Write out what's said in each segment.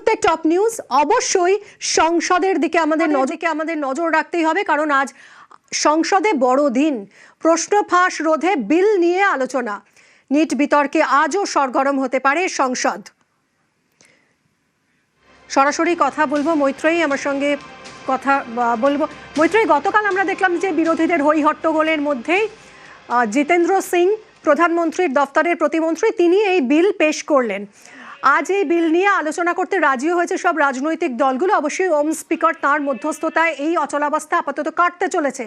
মুহূর্তে top news. অবশ্যই সংসদের দিকে আমাদের নজর রাখতেই হবে, কারণ আজ সংসদে বড় দিন। প্রশ্ন ফাঁস রোধে বিল নিয়ে আলোচনা, নিট বিতর্কে আজও সরগরম হতে পারে সংসদ। সরাসরি কথা বলবো, মৈত্রেয়ী আমার সঙ্গে কথা বলবো। মৈত্রেয়ী, গতকাল আমরা দেখলাম যে বিরোধীদের হই হট্টগোলের মধ্যেই জিতেন্দ্র সিং, প্রধানমন্ত্রীর দফতরের প্রতিমন্ত্রী, তিনি এই বিল পেশ করলেন। আজ এই বিল নিয়ে আলোচনা করতে রাজিও হয়েছে সব রাজনৈতিক দলগুলো। অবশ্যই ওম স্পিকার তাঁর মধ্যস্থতায় এই অচলাবস্থা আপাতত কাটতে চলেছে।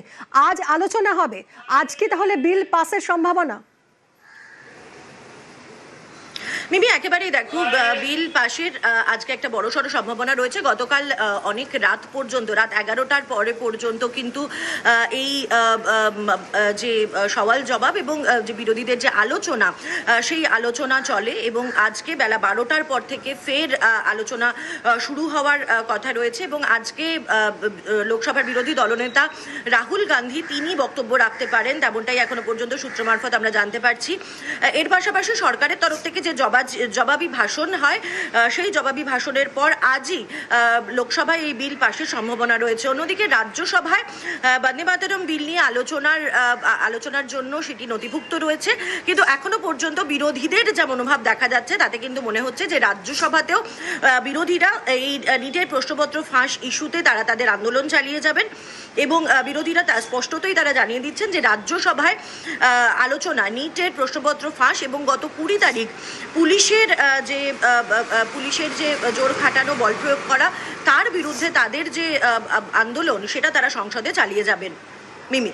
আজ আলোচনা হবে। আজ কি তাহলে বিল পাসের সম্ভাবনা? মিমি, একেবারেই দেখো, বিল পাশের আজকে একটা বড়সড় সম্ভাবনা রয়েছে। গতকাল অনেক রাত পর্যন্ত, রাত 11টার পরে পর্যন্ত কিন্তু এই যে সওয়াল জবাব এবং যে বিরোধীদের যে আলোচনা, সেই আলোচনা চলে এবং আজকে বেলা 12টার পর থেকে ফের আলোচনা শুরু হওয়ার কথা রয়েছে। এবং আজকে লোকসভার বিরোধী দলনেতা রাহুল গান্ধী তিনি বক্তব্য রাখতে পারেন, তেমনটাই এখনো পর্যন্ত সূত্র মারফত আমরা জানতে পারছি। এর পাশাপাশি সরকারের তরফ থেকে যে জবাবি ভাষণ হয়, সেই জবাবি ভাষণের পর আজই লোকসভায় এই বিল পাশের সম্ভাবনা রয়েছে। অন্যদিকে রাজ্যসভায় বন্দে মাতরম বিল নিয়ে আলোচনার জন্য সেটি নথিভুক্ত রয়েছে, কিন্তু এখনো পর্যন্ত বিরোধীদের যা মনোভাব দেখা যাচ্ছে তাতে কিন্তু মনে হচ্ছে যে রাজ্যসভাতেও বিরোধীরা এই নিটের প্রশ্নপত্র ফাঁস ইস্যুতে তারা তাদের আন্দোলন চালিয়ে যাবেন। এবং বিরোধীরা স্পষ্টতই তারা জানিয়ে দিচ্ছেন যে রাজ্যসভায় আলোচনা নিটের প্রশ্নপত্র ফাঁস এবং গত 20 তারিখ পুলিশের যে জোর খাটানো, বল প্রয়োগ করা, তার বিরুদ্ধে তাদের যে আন্দোলন সেটা তারা সংসদে চালিয়ে যাবেন। মিমি,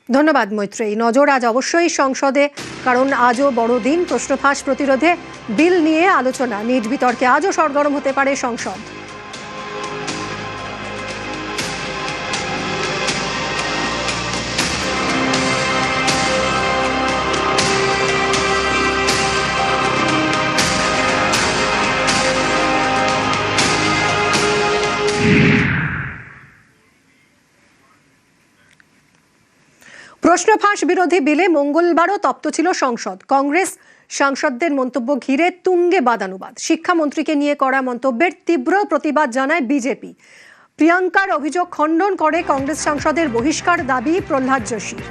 ধন্যবাদ মৈত্রেয়ী। নজর আজ অবশ্যই সংসদে, কারণ আজও বড় দিন। প্রশ্ন ফাঁস প্রতিরোধে বিল নিয়ে আলোচনা, নিট বিতর্কে আজও সরগরম হতে পারে সংসদ। প্রশ্ন ফাঁস বিরোধী বিলে মঙ্গলবারও তপ্ত ছিল সংসদ। কংগ্রেস সাংসদদের মন্তব্য ঘিরে তুঙ্গে বাদানুবাদ। শিক্ষামন্ত্রীকে নিয়ে করা মন্তব্যের তীব্র প্রতিবাদ জানায় বিজেপি। প্রিয়াঙ্কার অভিযোগ খণ্ডন করে কংগ্রেস সাংসদের বহিষ্কার দাবি প্রহ্লাদ যোশীর।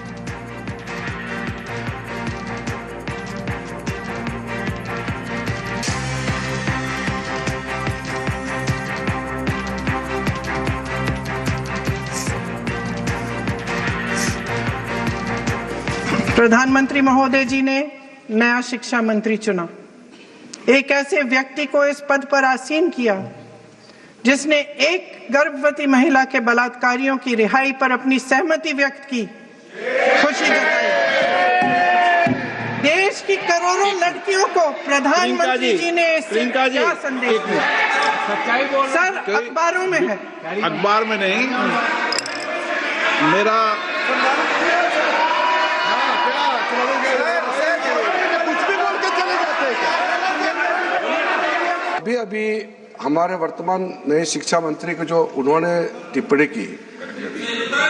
प्रधानमंत्री महोदय जी ने नया शिक्षा मंत्री चुना। एक ऐसे व्यक्ति को इस पद पर आसीन किया जिसने एक गर्भवती महिला के बलात्कारियों की रिहाई पर अपनी सहमति व्यक्त की, खुशी जताई। देश की करोड़ों लड़कियों को प्रधानमंत्री जी ने क्या संदेश दिया? सर, अखबारों में है। अखबार में नहीं, मेरा अभी हमारे वर्तमान नए शिक्षा मंत्री को जो उन्होंने टिप्पणी की,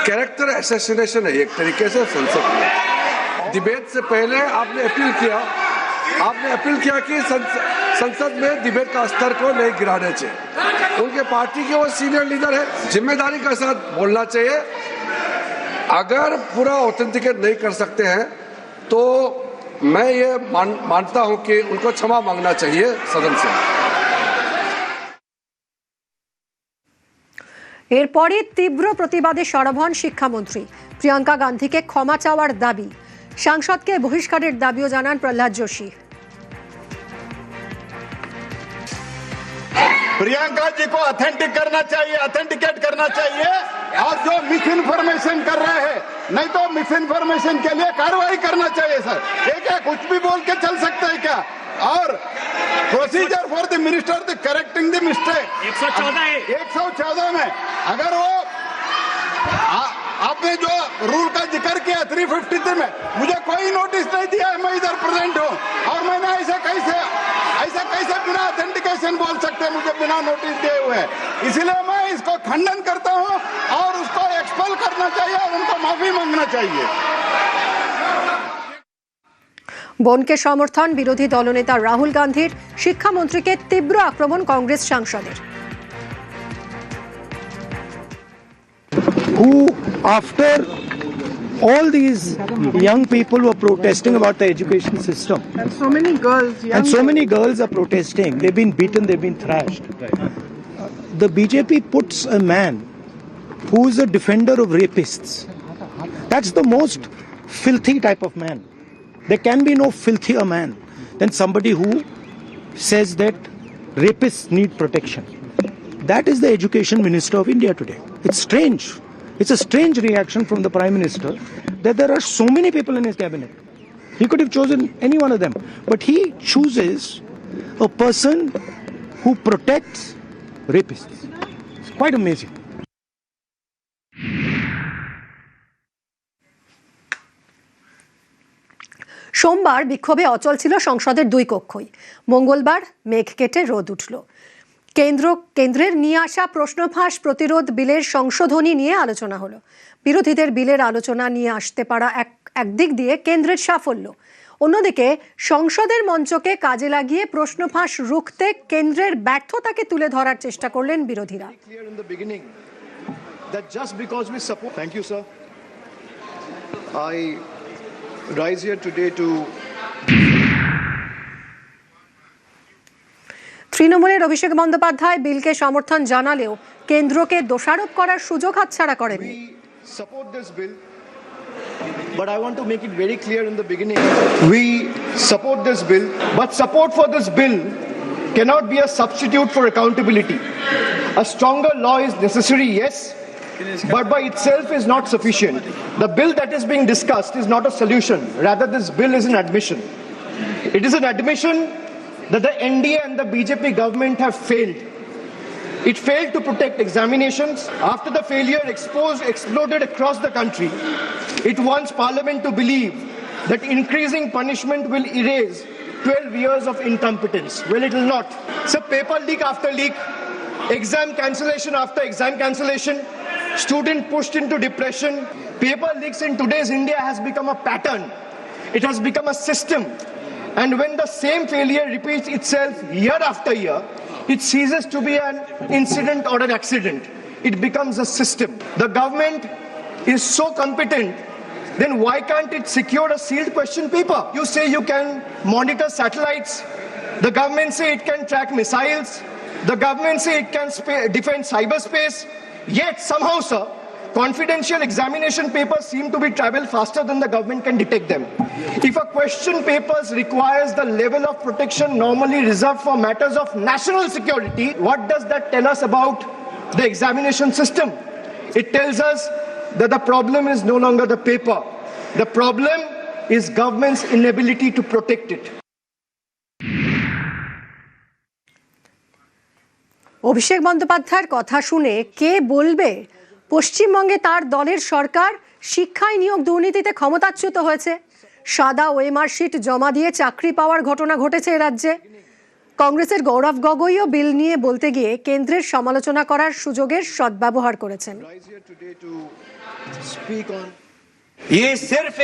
कैरेक्टर असैसिनेशन है एक तरीके से संसद में। डिबेट से पहले आपने अपील किया कि संसद में डिबेट का स्तर को नहीं गिराने चाहिए। उनके पार्टी के वो सीनियर लीडर है, जिम्मेदारी के साथ बोलना चाहिए। अगर पूरा ऑथेंटिकेट नहीं कर सकते हैं तो मैं ये मानता हूं कि उनको क्षमा मांगना चाहिए सदन से। এরপরে তীব্র প্রতিবাদে সরব হন শিক্ষামন্ত্রী। প্রিয়াঙ্কা গান্ধীকে ক্ষমা চাওয়ার দাবি, সাংসদকে বহিষ্কারের দাবিও জানান প্রহ্লাদ যোশী। प्रियंका जी को ऑथेंटिकेट करना चाहिए और जो मिस इन्फॉर्मेशन कर रहे हैं, नहीं तो मिस इन्फॉर्मेशन के लिए कार्रवाई करना चाहिए। सर, ये क्या कुछ भी बोल के चल सकते हैं क्या? और procedure for the minister the correcting the mistake 114 में अगर वो आपने जो रूल का जिक्र किया 353 में, मुझे कोई नोटिस नहीं दिया है, मैं इधर प्रेजेंट हूँ और मैंने ऐसा कैसे बिना ऑथेंटिकेशन बोल सकते हैं मुझे बिना नोटिस दिए हुए? इसलिए मैं इसको खंडन करता हूँ और उसको एक्सपेल करना चाहिए और उनको माफी मांगना चाहिए। বোনকে সমর্থন বিরোধী দলনেতা রাহুল গান্ধীর, শিক্ষামন্ত্রীকে তীব্র আক্রমণ কংগ্রেস সাংসদের। Who, after all these young people were protesting about the education system, And so many girls, and so many girls are protesting, they've been beaten, they've been thrashed. The BJP puts a man who is a defender of rapists. That's the most filthy type of man. There can be no filthier man than somebody who says that rapists need protection. That is the education minister of India today. It's strange. It's a strange reaction from the Prime Minister that there are so many people in his cabinet. He could have chosen any one of them. But he chooses a person who protects rapists. It's quite amazing. সোমবার বিক্ষোভে অচল ছিল সংসদের দুই কক্ষই। মঙ্গলবার মেঘ কেটে রোদ উঠল। কেন্দ্রের নিয়ে আসা প্রশ্নফাঁস প্রতিরোধ বিলের সংশোধনী নিয়ে আলোচনা হলো। বিরোধীদের বিলের আলোচনা নিয়ে আসতে পারা একদিক দিয়ে কেন্দ্রের সাফল্য, অন্যদিকে সংসদের মঞ্চকে কাজে লাগিয়ে প্রশ্নফাঁস রুখতে কেন্দ্রের ব্যর্থতাকে তুলে ধরার চেষ্টা করলেন বিরোধীরা। Thank you, sir. I rise here today to তৃণমূলের অভিষেক বন্দ্যোপাধ্যায় বিলকে সমর্থন জানালেও কেন্দ্রকে দোষারোপ করার সুযোগ হাতছাড়া করেননি। support this bill, but I want to make it very clear in the beginning. We support this bill, but support for this bill cannot be a substitute for accountability. A stronger law is necessary, yes, but by itself is not sufficient. The bill that is being discussed is not a solution. Rather, this bill is an admission. It is an admission that the NDA and the BJP government have failed. It failed to protect examinations. After the failure exploded across the country, it wants Parliament to believe that increasing punishment will erase 12 years of incompetence. Well, it will not. So paper leak after leak, exam cancellation after exam cancellation, student pushed into depression. Paper leaks in today's India has become a pattern. It has become a system. And when the same failure repeats itself year after year, it ceases to be an incident or an accident. It becomes a system. The government is so competent, then why can't it secure a sealed question paper? You say you can monitor satellites. The government say it can track missiles. The government say it can defend cyberspace. Yet somehow, sir, confidential examination papers seem to be travel faster than the government can detect them. If a question paper requires the level of protection normally reserved for matters of national security, what does that tell us about the examination system? It tells us that the problem is no longer the paper. The problem is government's inability to protect it. অভিষেক বন্দ্যোপাধ্যায়ের কথা শুনে কে বলবে পশ্চিমবঙ্গে তার দলের সরকার শিক্ষায় নিয়োগ দুর্নীতিতে ক্ষমতাচ্যুত হয়েছে? সাদা ওএমআর শিট জমা দিয়ে চাকরি পাওয়ার ঘটনা ঘটেছে এ রাজ্যে। কংগ্রেসের গৌরব গগৈও বিল নিয়ে বলতে গিয়ে কেন্দ্রের সমালোচনা করার সুযোগের সদ্ব্যবহার করেছেন। ये सिर्फ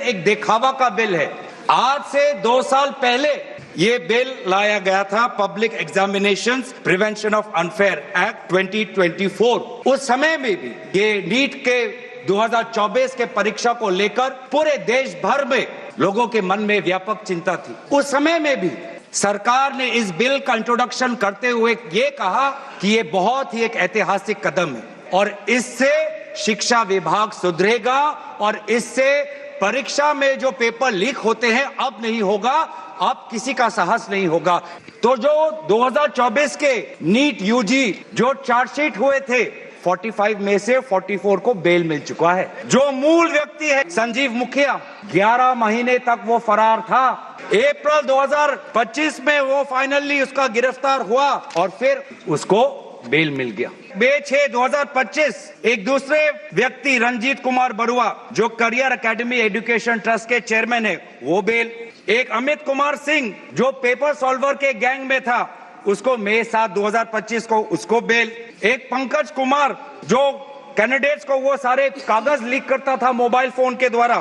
एक दिखावा का बिल है। आज से 2 साल पहले ये बिल लाया गया था, public examinations prevention of unfair act 2024। उस समय में भी ये नीट के 2024 के परीक्षा को लेकर पूरे देश भर में लोगों के मन में व्यापक चिंता थी। उस समय में भी सरकार ने इस बिल का इंट्रोडक्शन करते हुए ये कहा कि ये बहुत ही एक ऐतिहासिक कदम है और इससे शिक्षा विभाग सुधरेगा और इससे परीक्षा में जो पेपर लीक होते हैं अब नहीं होगा, अब किसी का साहस नहीं होगा। तो जो 2024 के नीट यूजी जो चार्जशीट हुए थे, 45 में से 44 को बेल मिल चुका है। जो मूल व्यक्ति है संजीव मुखिया, 11 महीने तक वो फरार था। अप्रैल 2025 में वो फाइनली उसका गिरफ्तार हुआ और फिर उसको बेल मिल गया। 6/2025 एक दूसरे व्यक्ति रंजीत कुमार बरुआ जो करियर एकेडमी एजुकेशन ट्रस्ट के चेयरमैन है, वो बेल। एक अमित कुमार सिंह जो पेपर सॉल्वर के गैंग में था, उसको मई 7, 2025 को उसको बेल। एक पंकज कुमार जो कैंडिडेट्स को वो सारे कागज लीक करता था मोबाइल फोन के द्वारा,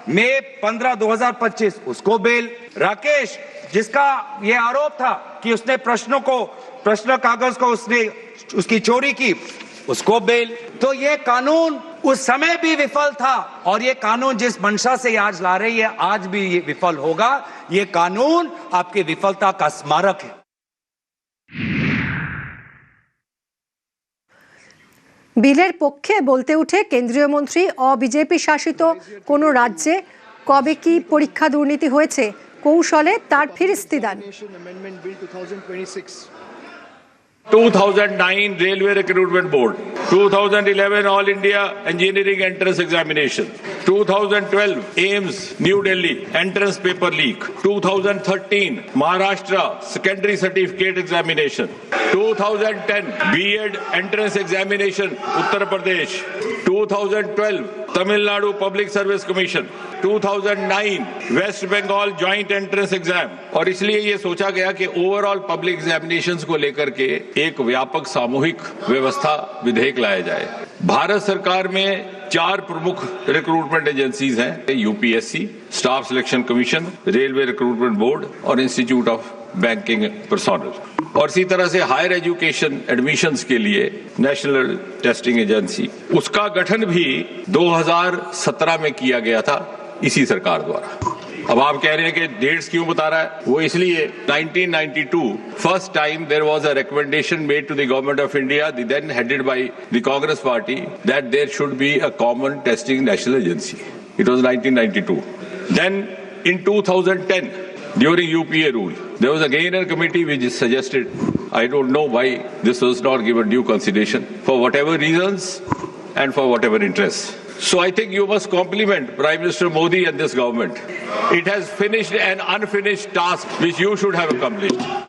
मई 15, 2025 उसको बेल। राकेश, जिसका ये आरोप था कि उसने प्रश्न कागज को उसने उसकी चोरी की, उसको बेल। तो ये कानून उस समय भी विफल था और ये कानून जिस मंशा से आज ला रही है आज भी ये विफल होगा। ये कानून आपकी विफलता का स्मारक है। বিলের পক্ষে বলতে উঠে কেন্দ্রীয় মন্ত্রী অবিজেপি শাসিত কোন রাজ্যে কবে কি পরীক্ষা দুর্নীতি হয়েছে কৌশলে তার ফিরিস্তি দেন। 2009 Railway Recruitment Board, 2011 All India Engineering Entrance Examination, 2012 AIIMS New Delhi Entrance Paper Leak, 2013 Maharashtra Secondary Certificate Examination, 2010 B.Ed Entrance Examination Uttar Pradesh, 2012 Tamil Nadu Public Service Commission, 2009 West Bengal Joint Entrance Exam। और इसलिए ये सोचा गया कि overall public examinations को लेकर के एक व्यापक सामूहिक व्यवस्था विधेयक लाया जाए। भारत सरकार में 4 प्रमुख रिक्रूटमेंट एजेंसीज हैं, UPSC, staff selection commission, railway recruitment board और इंस्टीट्यूट ऑफ बैंकिंग पर्सोनल। और इसी तरह से हायर एजुकेशन एडमिशंस के लिए नेशनल टेस्टिंग एजेंसी, उसका गठन भी 2017 में किया गया था इसी सरकार द्वारा। अब आप कह रहे हैं कि डेट्स क्यों बता रहा है, वो इसलिए 1992 first time there was a recommendation made to the government of India, the then headed by the Congress party, that there should be a common testing national agency. It was 1992। Then in 2010 during UPA rule, there was again a committee which suggested, I don't know why this was not given due consideration, for whatever reasons and for whatever interests. So I think you must compliment Prime Minister Modi and this government. It has finished an unfinished task which you should have accomplished.